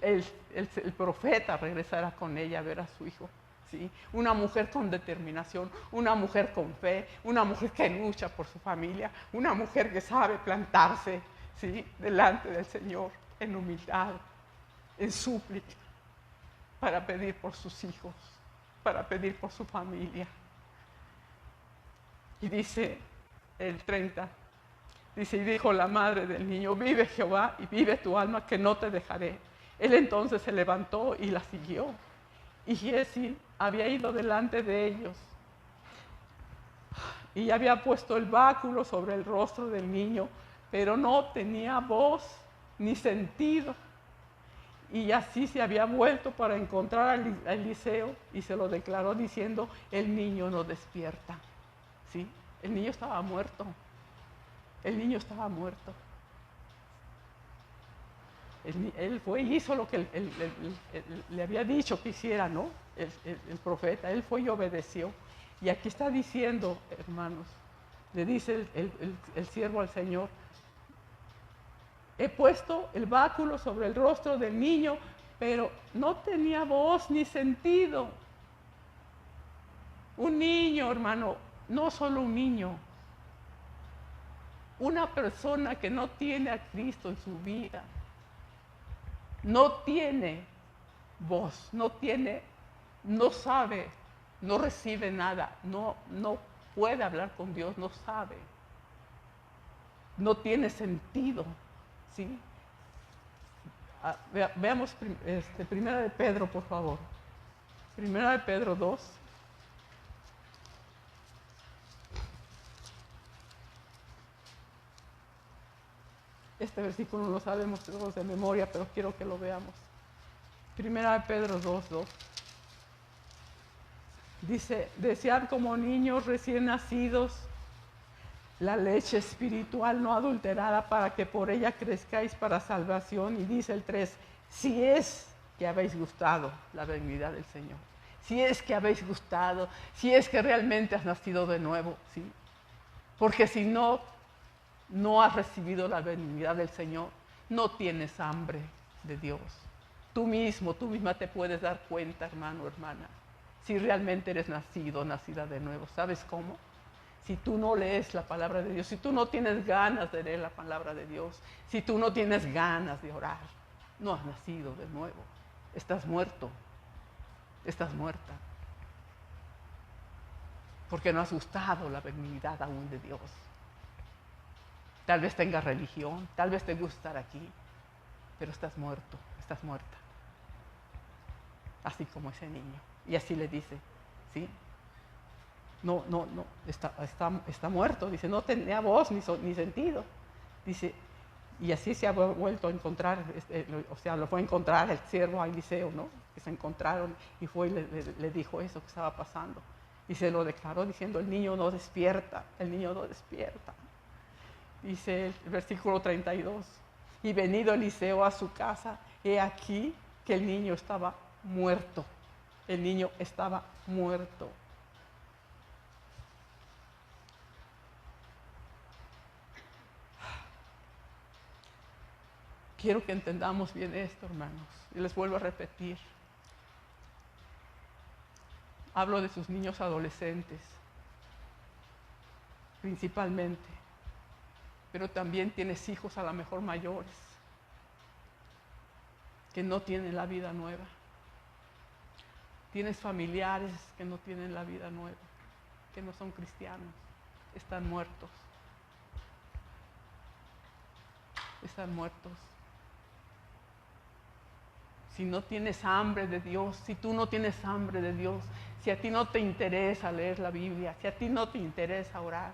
el profeta regresara con ella a ver a su hijo. ¿Sí? Una mujer con determinación, una mujer con fe, una mujer que lucha por su familia, una mujer que sabe plantarse, ¿sí? Delante del Señor en humildad, en súplica, para pedir por sus hijos, para pedir por su familia. Y dice el 30, dice, y dijo la madre del niño, vive Jehová y vive tu alma, que no te dejaré. Él entonces se levantó y la siguió. Y Giezi había ido delante de ellos y había puesto el báculo sobre el rostro del niño, pero no tenía voz ni sentido. Y así se había vuelto para encontrar a Eliseo y se lo declaró diciendo, el niño no despierta. ¿Sí? El niño estaba muerto. El niño estaba muerto. Él fue y hizo lo que le había dicho que hiciera, ¿no? El profeta, él fue y obedeció. Y aquí está diciendo, hermanos, le dice el siervo al Señor, he puesto el báculo sobre el rostro del niño, pero no tenía voz ni sentido. Un niño, hermano, no solo un niño, una persona que no tiene a Cristo en su vida, no tiene voz, no sabe, no recibe nada, no puede hablar con Dios, no sabe, no tiene sentido, ¿sí? Veamos Primera de Pedro, por favor. Primera de Pedro 2. Este versículo no lo sabemos todos de memoria, pero quiero que lo veamos. Primera de Pedro 2:2. Dice, desead como niños recién nacidos la leche espiritual no adulterada para que por ella crezcáis para salvación. Y dice el 3, si es que habéis gustado la benignidad del Señor, si es que habéis gustado, si es que realmente has nacido de nuevo, ¿sí? Porque si no has recibido la benignidad del Señor, no tienes hambre de Dios. Tú misma te puedes dar cuenta, hermano, hermana, si realmente eres nacido, nacida de nuevo. ¿Sabes cómo? Si tú no lees la palabra de Dios, si tú no tienes ganas de leer la palabra de Dios, si tú no tienes ganas de orar, no has nacido de nuevo. Estás muerto, estás muerta. Porque no has gustado la benignidad aún de Dios. Tal vez tengas religión, tal vez te gusta estar aquí, pero estás muerto, estás muerta. Así como ese niño. Y así le dice, ¿sí? No, está muerto. Dice, no tenía voz ni sentido. Dice, y así se ha vuelto a encontrar, lo fue a encontrar el siervo a Eliseo, ¿no? Que se encontraron y fue y le dijo eso que estaba pasando. Y se lo declaró diciendo, el niño no despierta, el niño no despierta. Dice el versículo 32, y venido Eliseo a su casa, he aquí que el niño estaba muerto. El niño estaba muerto. Quiero que entendamos bien esto, hermanos. Y les vuelvo a repetir. Hablo de sus niños adolescentes, principalmente. Pero también tienes hijos a lo mejor mayores. que no tienen la vida nueva. Tienes familiares que no tienen la vida nueva, que no son cristianos, están muertos. Están muertos. Si no tienes hambre de Dios, si tú no tienes hambre de Dios, si a ti no te interesa leer la Biblia, si a ti no te interesa orar,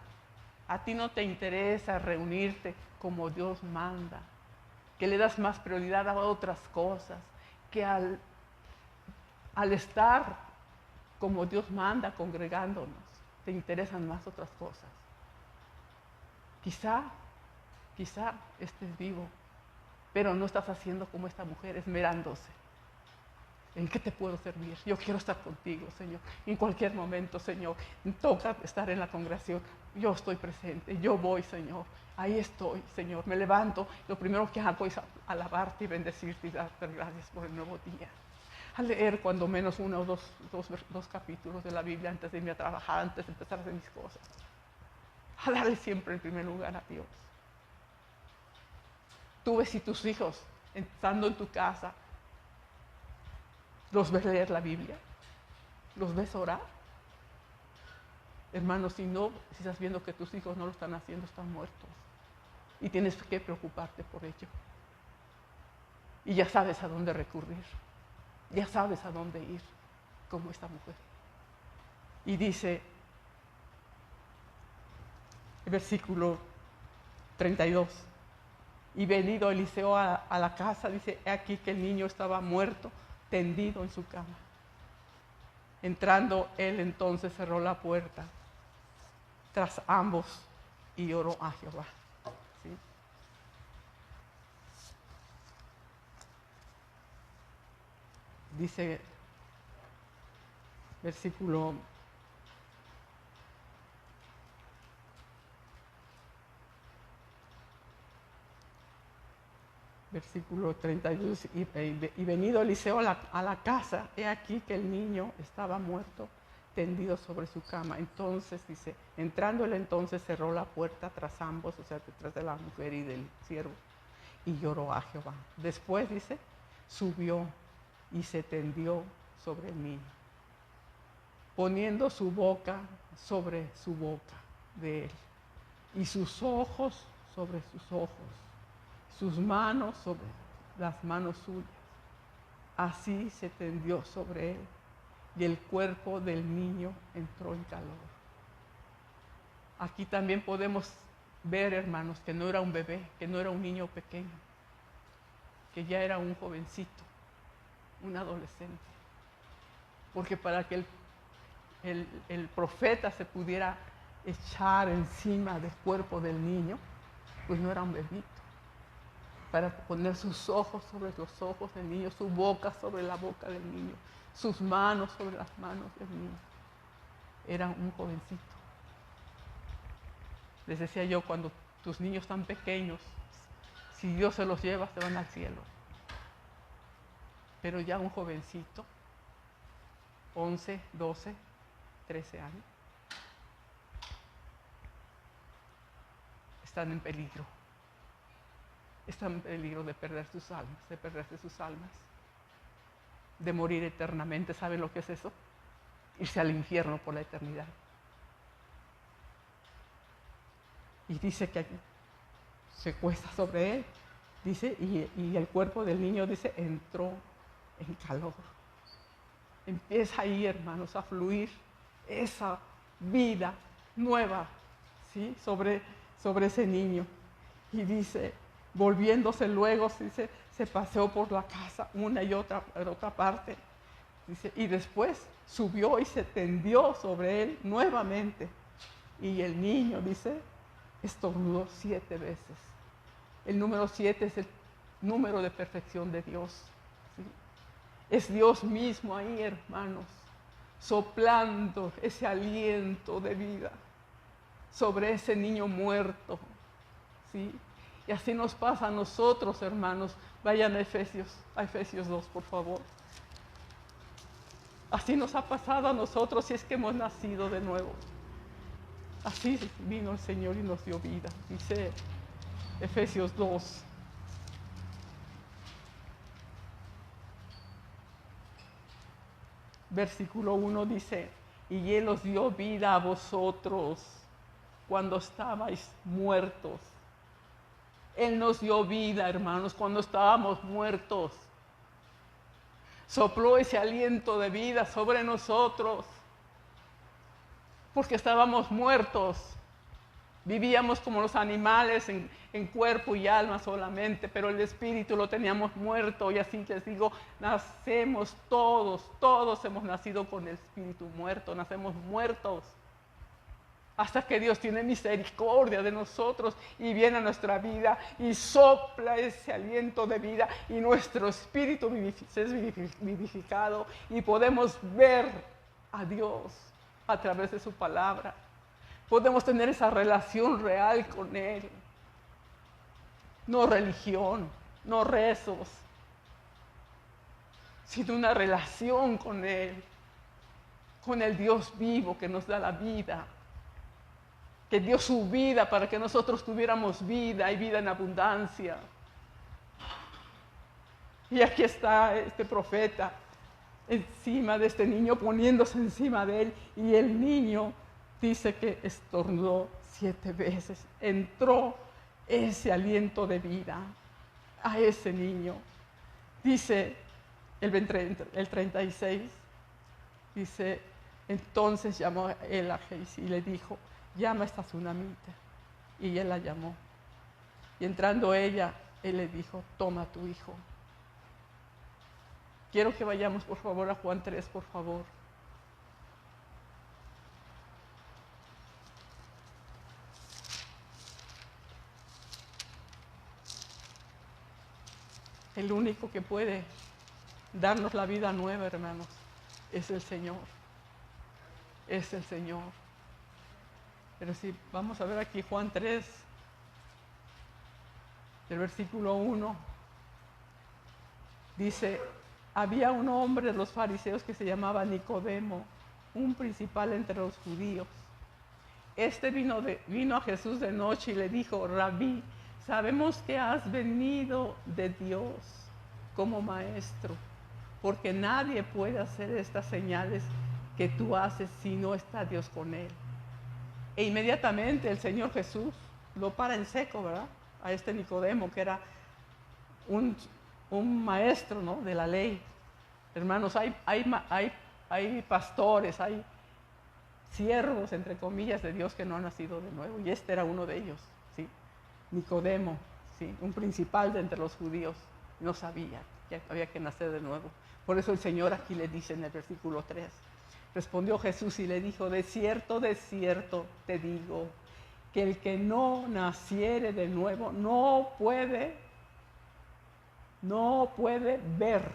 a ti no te interesa reunirte como Dios manda, que le das más prioridad a otras cosas, que al estar como Dios manda congregándonos, te interesan más otras cosas. Quizá estés vivo, pero no estás haciendo como esta mujer, esmerándose. ¿En qué te puedo servir? Yo quiero estar contigo, Señor. En cualquier momento, Señor, toca estar en la congregación. Yo estoy presente, yo voy, Señor. Ahí estoy, Señor. Me levanto, lo primero que hago es alabarte y bendecirte y darte gracias por el nuevo día. A leer cuando menos uno o dos capítulos de la Biblia antes de irme a trabajar, antes de empezar a hacer mis cosas. A darle siempre el primer lugar a Dios. Tú ves si tus hijos, estando en tu casa, los ves leer la Biblia, los ves orar. Hermanos, si estás viendo que tus hijos no lo están haciendo, están muertos. Y tienes que preocuparte por ello. Y ya sabes a dónde recurrir. Ya sabes a dónde ir, como esta mujer. Y dice, el versículo 32, y venido Eliseo a la casa, dice, he aquí que el niño estaba muerto, tendido en su cama. Entrando él entonces cerró la puerta tras ambos y oró a Jehová. ¿Sí? Dice versículo 32, y venido Eliseo a la casa, he aquí que el niño estaba muerto, tendido sobre su cama. Entonces dice, entrando él entonces cerró la puerta tras ambos, o sea, detrás de la mujer y del siervo, y lloró a Jehová. Después dice, subió y se tendió sobre el niño, poniendo su boca sobre su boca de él, y sus ojos sobre sus ojos, sus manos sobre las manos suyas. Así se tendió sobre él, y el cuerpo del niño entró en calor. Aquí también podemos ver, hermanos, que no era un bebé, que no era un niño pequeño, que ya era un jovencito, un adolescente. Porque para que el profeta se pudiera echar encima del cuerpo del niño, pues no era un bebito. Para poner sus ojos sobre los ojos del niño, su boca sobre la boca del niño, sus manos sobre las manos del niño. Era un jovencito. Les decía yo, cuando tus niños están pequeños, si Dios se los lleva, se van al cielo. Pero ya un jovencito, 11, 12, 13 años, están en peligro. Están en peligro de perder sus almas, de perderse sus almas, de morir eternamente. ¿Saben lo que es eso? Irse al infierno por la eternidad. Y dice que se cuesta sobre él, dice, y el cuerpo del niño, dice, entró en calor. Empieza ahí, hermanos, a fluir esa vida nueva, ¿sí? sobre ese niño. Y dice, volviéndose luego, dice, se paseó por la casa una y otra parte. Dice, y después subió y se tendió sobre él nuevamente. Y el niño, dice, estornudó 7 veces. El número 7 es el número de perfección de Dios. ¿Sí? Es Dios mismo ahí, hermanos, soplando ese aliento de vida sobre ese niño muerto. ¿Sí? Y así nos pasa a nosotros, hermanos. Vayan a Efesios 2, por favor. Así nos ha pasado a nosotros si es que hemos nacido de nuevo. Así vino el Señor y nos dio vida. Dice Efesios 2. versículo 1 dice, y Él os dio vida a vosotros cuando estabais muertos. Él nos dio vida, hermanos, cuando estábamos muertos. Sopló ese aliento de vida sobre nosotros, porque estábamos muertos. Vivíamos como los animales en cuerpo y alma solamente, pero el espíritu lo teníamos muerto. Y así les digo, nacemos todos hemos nacido con el espíritu muerto, nacemos muertos. Hasta que Dios tiene misericordia de nosotros y viene a nuestra vida y sopla ese aliento de vida y nuestro espíritu es vivificado y podemos ver a Dios a través de su palabra. Podemos tener esa relación real con Él. No religión, no rezos, sino una relación con Él, con el Dios vivo que nos da la vida, que dio su vida para que nosotros tuviéramos vida y vida en abundancia. Y aquí está este profeta encima de este niño, poniéndose encima de él, y el niño dice que estornudó 7 veces. Entró ese aliento de vida a ese niño. Dice el 36, dice, entonces llamó él a Geisi y le dijo, llama a esta tsunamita. Y él la llamó. Y entrando ella, él le dijo, toma a tu hijo. Quiero que vayamos, por favor, a Juan 3, por favor. El único que puede darnos la vida nueva, hermanos, es el Señor. Es el Señor. Pero si vamos a ver aquí Juan 3, del versículo 1, dice, había un hombre de los fariseos que se llamaba Nicodemo, un principal entre los judíos. Este vino a Jesús de noche y le dijo, Rabí, sabemos que has venido de Dios como maestro, porque nadie puede hacer estas señales que tú haces si no está Dios con él. E inmediatamente el Señor Jesús lo para en seco, ¿verdad? A este Nicodemo, que era un maestro, ¿no?, de la ley. Hermanos, hay pastores, hay siervos, entre comillas, de Dios que no han nacido de nuevo. Y este era uno de ellos, ¿sí? Nicodemo, ¿sí?, un principal de entre los judíos. No sabía que había que nacer de nuevo. Por eso el Señor aquí le dice en el versículo 3. Respondió Jesús y le dijo, de cierto te digo, que el que no naciere de nuevo no puede ver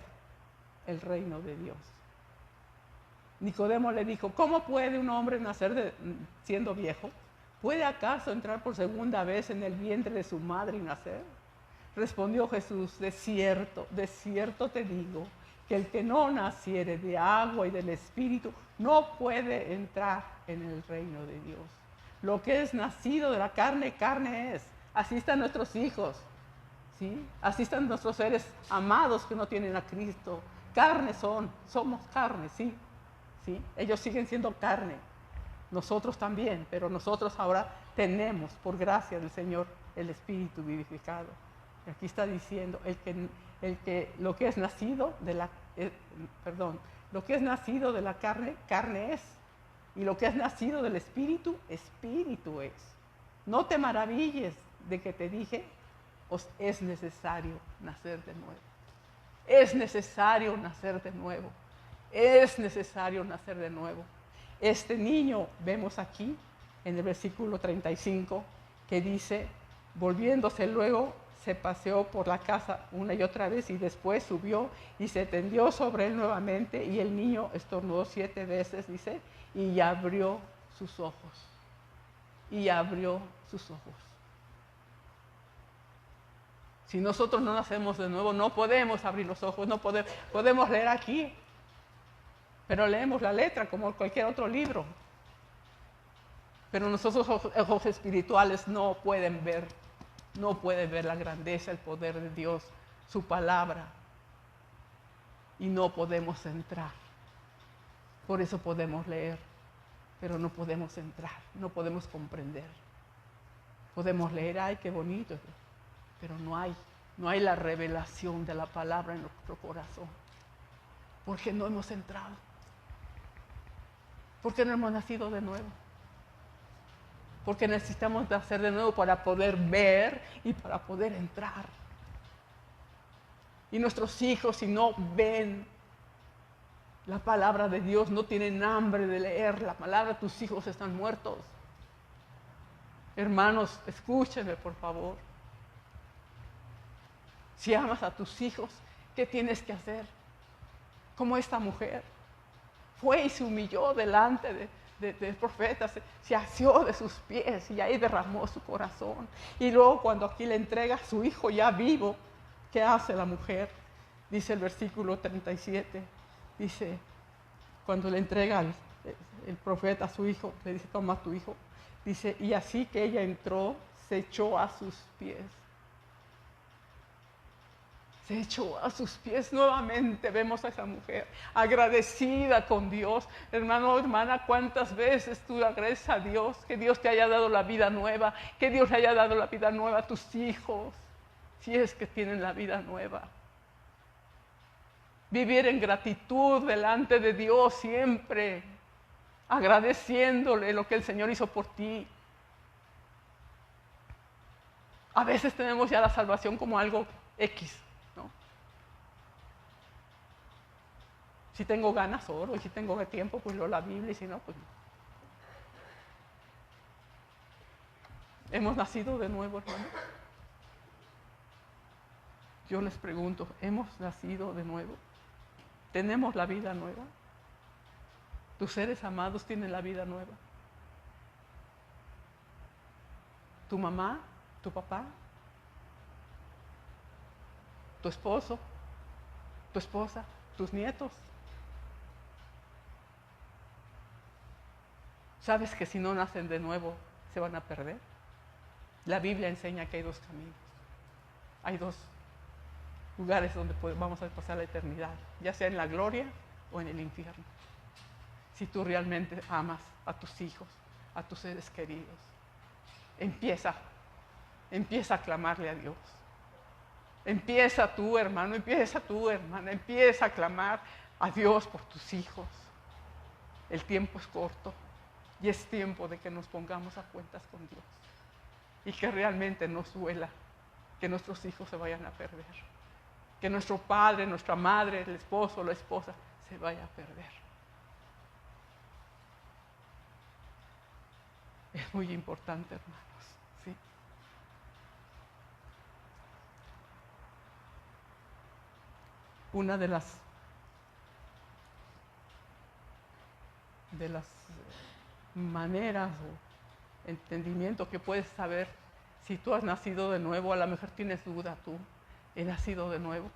el reino de Dios. Nicodemo le dijo, ¿cómo puede un hombre nacer siendo viejo? ¿Puede acaso entrar por segunda vez en el vientre de su madre y nacer? Respondió Jesús, de cierto te digo, que el que no naciere de agua y del Espíritu no puede entrar en el reino de Dios. Lo que es nacido de la carne, carne es. Así están nuestros hijos, ¿sí? Así están nuestros seres amados que no tienen a Cristo. Carne somos carne, ¿sí? ¿Sí? Ellos siguen siendo carne, nosotros también, pero nosotros ahora tenemos, por gracia del Señor, el Espíritu vivificado. Y aquí está diciendo, lo que es nacido de la carne, carne es. Y lo que es nacido del Espíritu, Espíritu es. No te maravilles de que te dije, os es necesario nacer de nuevo. Es necesario nacer de nuevo. Es necesario nacer de nuevo. Este niño, vemos aquí, en el versículo 35, que dice, volviéndose luego, se paseó por la casa una y otra vez y después subió y se tendió sobre él nuevamente y el niño estornudó 7 veces, dice, y abrió sus ojos. Y abrió sus ojos. Si nosotros no nacemos de nuevo, no podemos abrir los ojos, no podemos leer aquí, pero leemos la letra como cualquier otro libro. Pero nuestros ojos espirituales no pueden ver la grandeza, el poder de Dios, su palabra, y no podemos entrar. Por eso podemos leer, pero no podemos entrar, no podemos comprender. Podemos leer, ay, qué bonito, pero no hay la revelación de la palabra en nuestro corazón. Porque no hemos entrado. Porque no hemos nacido de nuevo. Porque necesitamos nacer de nuevo para poder ver y para poder entrar. Y nuestros hijos, si no ven la palabra de Dios, no tienen hambre de leer la palabra, tus hijos están muertos. Hermanos, escúchenme por favor. Si amas a tus hijos, ¿qué tienes que hacer? Como esta mujer. Fue y se humilló delante del profeta, se asió de sus pies y ahí derramó su corazón. Y luego cuando aquí le entrega a su hijo ya vivo, ¿qué hace la mujer? Dice el versículo 37, dice, cuando le entrega el profeta a su hijo, le dice, toma tu hijo. Dice, y así que ella entró, se echó a sus pies. Se echó a sus pies. Nuevamente vemos a esa mujer agradecida con Dios. Hermano, hermana, ¿cuántas veces tú agradeces a Dios que Dios te haya dado la vida nueva? Que Dios le haya dado la vida nueva a tus hijos, si es que tienen la vida nueva. Vivir en gratitud delante de Dios siempre, agradeciéndole lo que el Señor hizo por ti. A veces tenemos ya la salvación como algo X, ¿no? Si tengo ganas, oro, y si tengo tiempo, pues leo la Biblia, y si no, pues no. ¿Hemos nacido de nuevo, hermano? Yo les pregunto, ¿hemos nacido de nuevo? ¿Tenemos la vida nueva? ¿Tus seres amados tienen la vida nueva? ¿Tu mamá? ¿Tu papá? ¿Tu esposo? ¿Tu esposa? ¿Tus nietos? ¿Sabes que si no nacen de nuevo se van a perder? La Biblia enseña que hay dos caminos. Hay dos lugares donde vamos a pasar la eternidad, ya sea en la gloria o en el infierno. Si tú realmente amas a tus hijos, a tus seres queridos, empieza a clamarle a Dios. Empieza tú, hermano, empieza tú, hermana, empieza a clamar a Dios por tus hijos. El tiempo es corto y es tiempo de que nos pongamos a cuentas con Dios y que realmente nos duela que nuestros hijos se vayan a perder, que nuestro padre, nuestra madre, el esposo, la esposa se vaya a perder. Es muy importante, hermanos, ¿sí? Una de las maneras o entendimiento que puedes saber si tú has nacido de nuevo, a lo mejor tienes duda tú, ¿he nacido de nuevo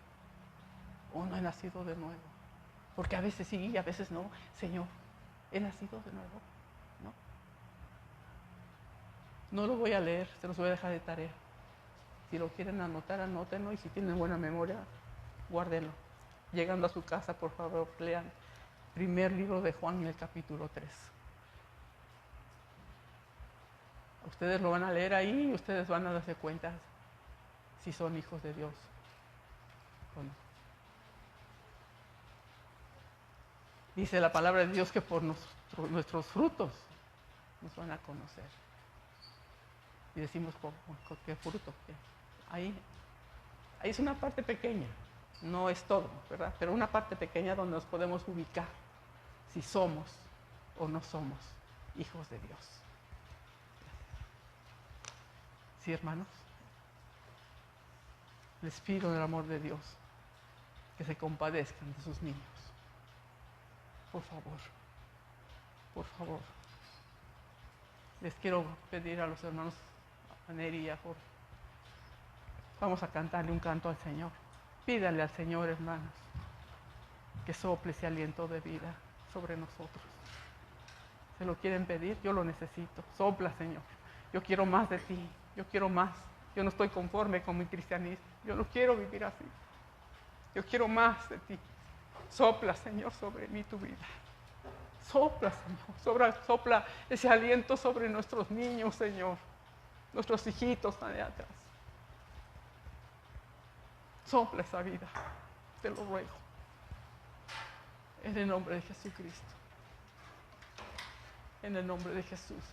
o no he nacido de nuevo? Porque a veces sí y a veces no. Señor, ¿he nacido de nuevo? No lo voy a leer, se los voy a dejar de tarea. Si lo quieren anotar, anótenlo, y si tienen buena memoria, guárdenlo. Llegando a su casa, por favor, lean primer libro de Juan en el capítulo 3. Ustedes lo van a leer ahí y ustedes van a darse cuenta si son hijos de Dios o no. Dice la palabra de Dios que por nuestros frutos nos van a conocer. Y decimos, ¿con qué fruto? Ahí es una parte pequeña, no es todo, ¿verdad? Pero una parte pequeña donde nos podemos ubicar si somos o no somos hijos de Dios. ¿Sí, hermanos? Les pido en el amor de Dios que se compadezcan de sus niños. Por favor, por favor. Les quiero pedir a los hermanos Neri y a Jorge. Vamos a cantarle un canto al Señor. Pídale al Señor, hermanos, que sople ese aliento de vida sobre nosotros. ¿Se lo quieren pedir? Yo lo necesito. Sopla, Señor. Yo quiero más de ti. Yo quiero más. Yo no estoy conforme con mi cristianismo. Yo no quiero vivir así. Yo quiero más de ti. Sopla, Señor, sobre mí tu vida. Sopla, Señor, sopla ese aliento sobre nuestros niños, Señor, nuestros hijitos allá atrás. Sopla esa vida, te lo ruego. En el nombre de Jesucristo. En el nombre de Jesús.